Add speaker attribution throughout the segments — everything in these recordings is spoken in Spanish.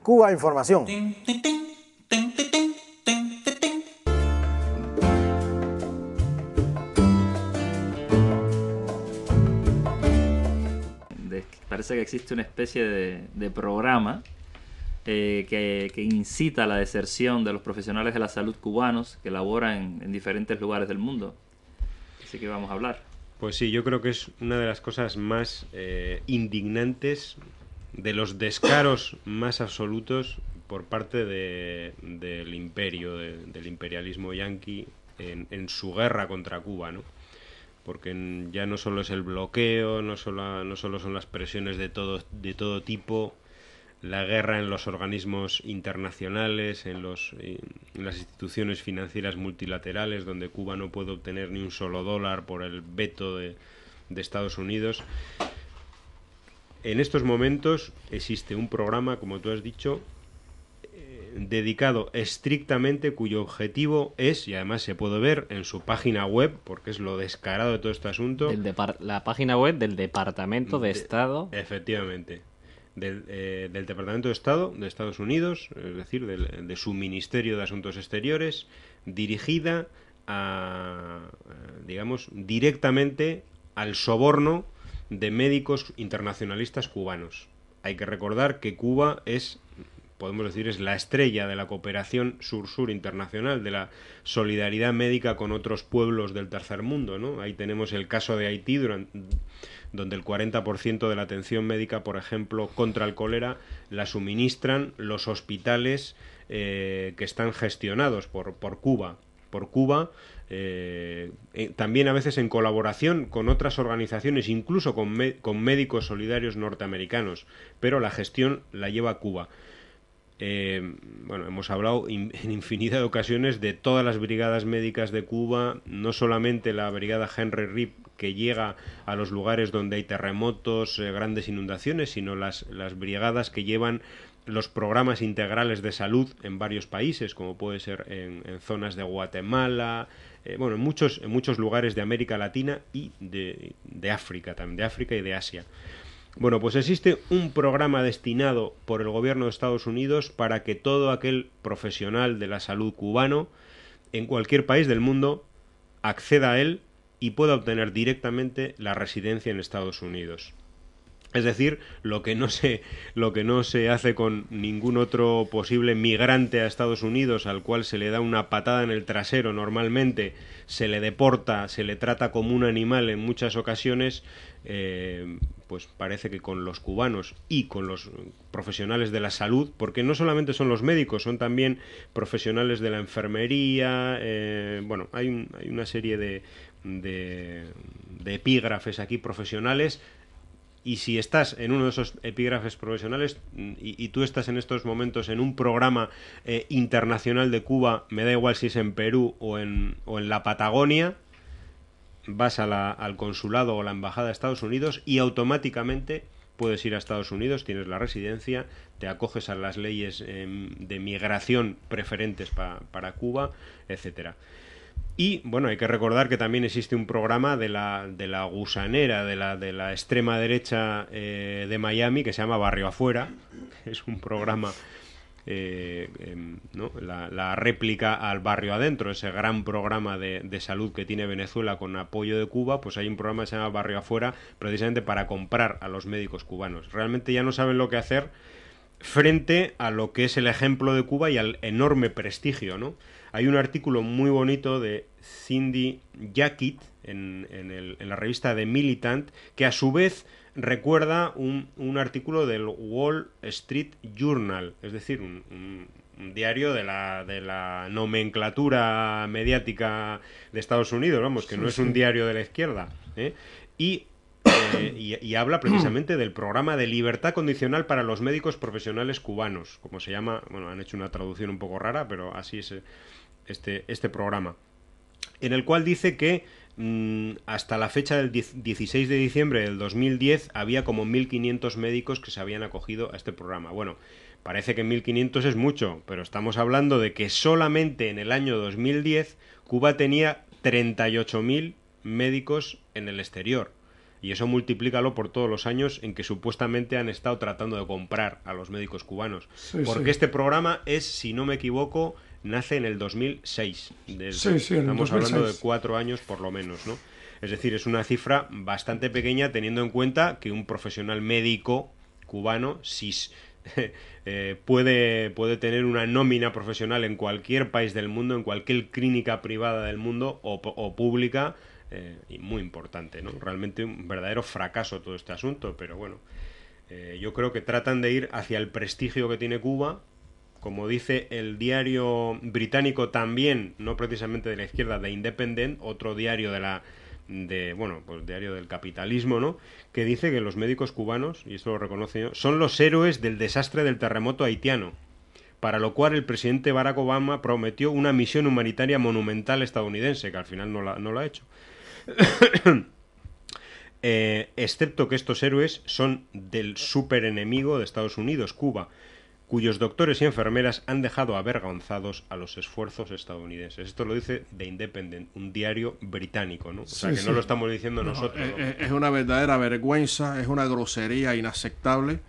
Speaker 1: Cuba Información.
Speaker 2: Parece que existe una especie de programa que incita a la deserción de los profesionales de la salud cubanos que laboran en diferentes lugares del mundo. Así que vamos a hablar.
Speaker 3: Pues sí, yo creo que es una de las cosas más indignantes, de los descaros más absolutos por parte del imperio, del imperialismo yanqui en su guerra contra Cuba, ¿no? Porque ya no solo es el bloqueo, no solo son las presiones de todo tipo, la guerra en los organismos internacionales, en las instituciones financieras multilaterales, donde Cuba no puede obtener ni un solo dólar por el veto de Estados Unidos. En estos momentos existe un programa, como tú has dicho, dedicado estrictamente, cuyo objetivo es, y además se puede ver en su página web, porque es lo descarado de todo este asunto.
Speaker 4: La página web del Departamento de Estado.
Speaker 3: Efectivamente. Del Departamento de Estado de Estados Unidos, es decir, de su Ministerio de Asuntos Exteriores, dirigida digamos, directamente al soborno de médicos internacionalistas cubanos. Hay que recordar que Cuba podemos decir, es la estrella de la cooperación sur-sur internacional, de la solidaridad médica con otros pueblos del tercer mundo, ¿no? Ahí tenemos el caso de Haití, donde el 40% de la atención médica, por ejemplo, contra el cólera, la suministran los hospitales que están gestionados por Cuba. También a veces en colaboración con otras organizaciones, incluso con médicos solidarios norteamericanos, pero la gestión la lleva Cuba. Hemos hablado en infinidad de ocasiones de todas las brigadas médicas de Cuba, no solamente la brigada Henry Rip, que llega a los lugares donde hay terremotos, grandes inundaciones, sino las brigadas que llevan los programas integrales de salud en varios países, como puede ser en zonas de Guatemala, en muchos lugares de América Latina y de África, también de África y de Asia. Bueno, pues existe un programa destinado por el gobierno de Estados Unidos para que todo aquel profesional de la salud cubano en cualquier país del mundo acceda a él y pueda obtener directamente la residencia en Estados Unidos. Es decir, lo que no se hace con ningún otro posible migrante a Estados Unidos, al cual se le da una patada en el trasero normalmente, se le deporta, se le trata como un animal en muchas ocasiones, pues parece que con los cubanos y con los profesionales de la salud, porque no solamente son los médicos, son también profesionales de la enfermería, hay una serie de epígrafes aquí profesionales. Y si estás en uno de esos epígrafes profesionales y tú estás en estos momentos en un programa internacional de Cuba, me da igual si es en Perú o en la Patagonia, vas al consulado o la embajada de Estados Unidos y automáticamente puedes ir a Estados Unidos, tienes la residencia, te acoges a las leyes de migración preferentes para Cuba, etcétera. Y bueno, hay que recordar que también existe un programa de la gusanera, de la extrema derecha de Miami, que se llama Barrio Afuera. Es un programa, ¿no? La réplica al Barrio Adentro, ese gran programa de salud que tiene Venezuela con apoyo de Cuba. Pues hay un programa que se llama Barrio Afuera, precisamente para comprar a los médicos cubanos. Realmente ya no saben lo que hacer frente a lo que es el ejemplo de Cuba y al enorme prestigio, ¿no? Hay un artículo muy bonito de Cindy Jackett en la revista The Militant, que a su vez recuerda un artículo del Wall Street Journal, es decir, un diario de la nomenclatura mediática de Estados Unidos, vamos, que no es un diario de la izquierda, ¿eh? Y habla precisamente del programa de libertad condicional para los médicos profesionales cubanos, como se llama. Bueno, han hecho una traducción un poco rara, pero así es este programa, en el cual dice que hasta la fecha del 16 de diciembre del 2010 había como 1.500 médicos que se habían acogido a este programa. Bueno, parece que 1.500 es mucho, pero estamos hablando de que solamente en el año 2010 Cuba tenía 38.000 médicos en el exterior. Y eso multiplícalo por todos los años en que supuestamente han estado tratando de comprar a los médicos cubanos.
Speaker 1: Sí,
Speaker 3: porque
Speaker 1: sí.
Speaker 3: este programa es, si no me equivoco, nace en el 2006.
Speaker 1: Sí, sí, en el
Speaker 3: Estamos
Speaker 1: 2006.
Speaker 3: hablando de 4 años por lo menos, ¿no? Es decir, es una cifra bastante pequeña teniendo en cuenta que un profesional médico cubano, si puede tener una nómina profesional en cualquier país del mundo, en cualquier clínica privada del mundo o pública, y muy importante, ¿no? Realmente un verdadero fracaso todo este asunto, pero bueno, yo creo que tratan de ir hacia el prestigio que tiene Cuba, como dice el diario británico también, no precisamente de la izquierda, de Independent, otro diario pues diario del capitalismo, ¿no? Que dice que los médicos cubanos, y esto lo reconoce yo, son los héroes del desastre del terremoto haitiano, para lo cual el presidente Barack Obama prometió una misión humanitaria monumental estadounidense, que al final no lo ha hecho. Excepto que estos héroes son del superenemigo de Estados Unidos, Cuba, cuyos doctores y enfermeras han dejado avergonzados a los esfuerzos estadounidenses. Esto lo dice The Independent, un diario británico, ¿no? O sea,
Speaker 1: Sí,
Speaker 3: que
Speaker 1: sí.
Speaker 3: no lo estamos diciendo nosotros, ¿no?
Speaker 5: Es una verdadera vergüenza, es una grosería inaceptable,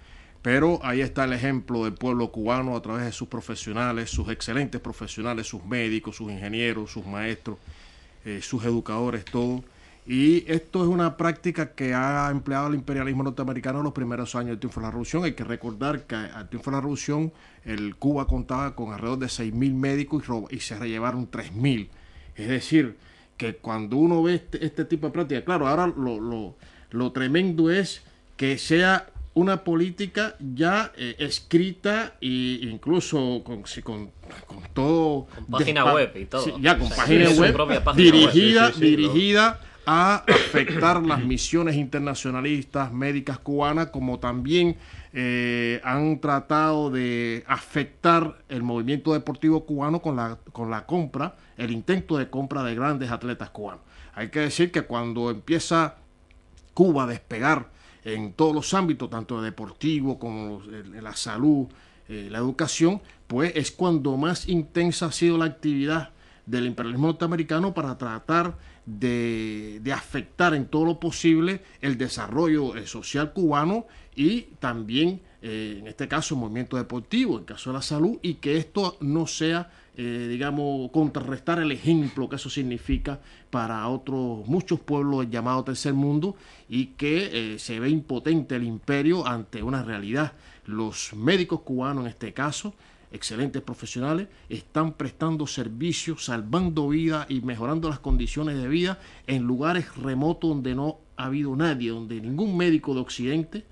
Speaker 5: pero ahí está el ejemplo del pueblo cubano a través de sus profesionales, sus excelentes profesionales, sus médicos, sus ingenieros, sus maestros, sus educadores, todo. Y esto es una práctica que ha empleado el imperialismo norteamericano en los primeros años del triunfo de la revolución. Hay que recordar que al triunfo de la revolución el Cuba contaba con alrededor de 6.000 médicos y se llevaron 3.000. Es decir, que cuando uno ve este tipo de práctica, claro, ahora lo tremendo es que sea una política ya escrita e incluso con todo...
Speaker 4: Con página web y todo.
Speaker 5: Sí, ya con
Speaker 4: O sea,
Speaker 5: página
Speaker 4: tiene su
Speaker 5: web
Speaker 4: propia página
Speaker 5: dirigida,
Speaker 3: web.
Speaker 5: dirigida a afectar las misiones internacionalistas médicas cubanas, como también han tratado de afectar el movimiento deportivo cubano con la compra, el intento de compra de grandes atletas cubanos. Hay que decir que cuando empieza Cuba a despegar en todos los ámbitos, tanto deportivo como en la salud, la educación, pues es cuando más intensa ha sido la actividad del imperialismo norteamericano para tratar de afectar en todo lo posible el desarrollo social cubano y también, en este caso, el movimiento deportivo, en el caso de la salud, y que esto no sea, digamos, contrarrestar el ejemplo que eso significa para otros muchos pueblos del llamado tercer mundo, y que se ve impotente el imperio ante una realidad. Los médicos cubanos, en este caso, excelentes profesionales, están prestando servicios, salvando vidas y mejorando las condiciones de vida en lugares remotos donde no ha habido nadie, donde ningún médico de Occidente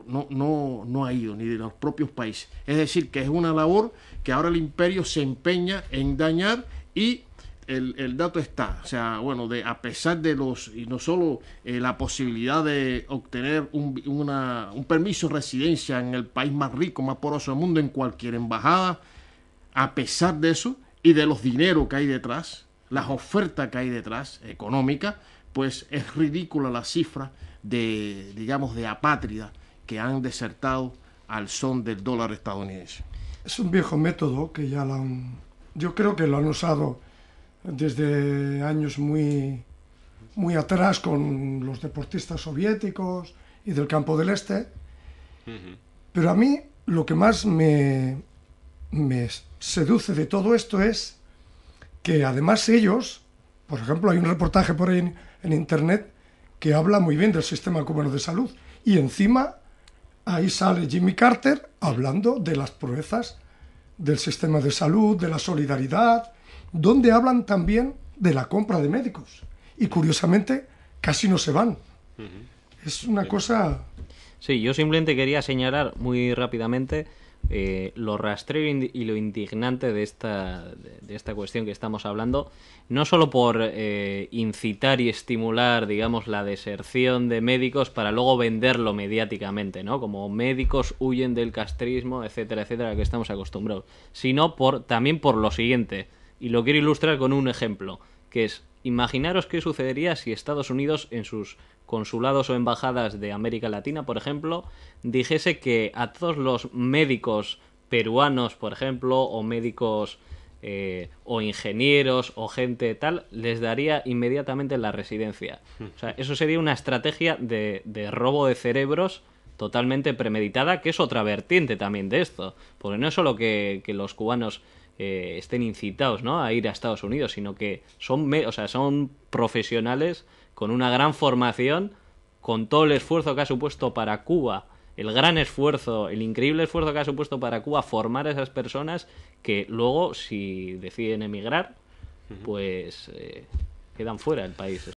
Speaker 5: no ha ido, ni de los propios países. Es decir, que es una labor que ahora el imperio se empeña en dañar, y el dato está, o sea, bueno, a pesar de y no solo la posibilidad de obtener un permiso de residencia en el país más rico, más poroso del mundo, en cualquier embajada, a pesar de eso y de los dineros que hay detrás, las ofertas que hay detrás, económicas, pues es ridícula la cifra digamos, de apátridas que han desertado al son del dólar estadounidense.
Speaker 1: Es un viejo método que yo creo que lo han usado desde años muy atrás con los deportistas soviéticos y del campo del este. Pero a mí lo que más me seduce de todo esto es que además ellos, por ejemplo, hay un reportaje por ahí en internet que habla muy bien del sistema cubano de salud, y encima ahí sale Jimmy Carter hablando de las proezas del sistema de salud, de la solidaridad, donde hablan también de la compra de médicos, y curiosamente casi no se van. Es una cosa...
Speaker 4: Sí, yo simplemente quería señalar muy rápidamente lo rastrero y lo indignante de esta cuestión que estamos hablando, no solo por incitar y estimular, digamos, la deserción de médicos para luego venderlo mediáticamente, ¿no? Como médicos huyen del castrismo, etcétera, etcétera, al que estamos acostumbrados, sino también por lo siguiente, y lo quiero ilustrar con un ejemplo, que es: imaginaros qué sucedería si Estados Unidos, en sus consulados o embajadas de América Latina, por ejemplo, dijese que a todos los médicos peruanos, por ejemplo, o médicos o ingenieros o gente tal, les daría inmediatamente la residencia. O sea, eso sería una estrategia de robo de cerebros totalmente premeditada, que es otra vertiente también de esto, porque no es solo que los cubanos estén incitados, ¿no?, a ir a Estados Unidos, sino que son profesionales con una gran formación, con todo el esfuerzo que ha supuesto para Cuba, el gran esfuerzo, el increíble esfuerzo que ha supuesto para Cuba formar a esas personas, que luego, si deciden emigrar, pues quedan fuera del país.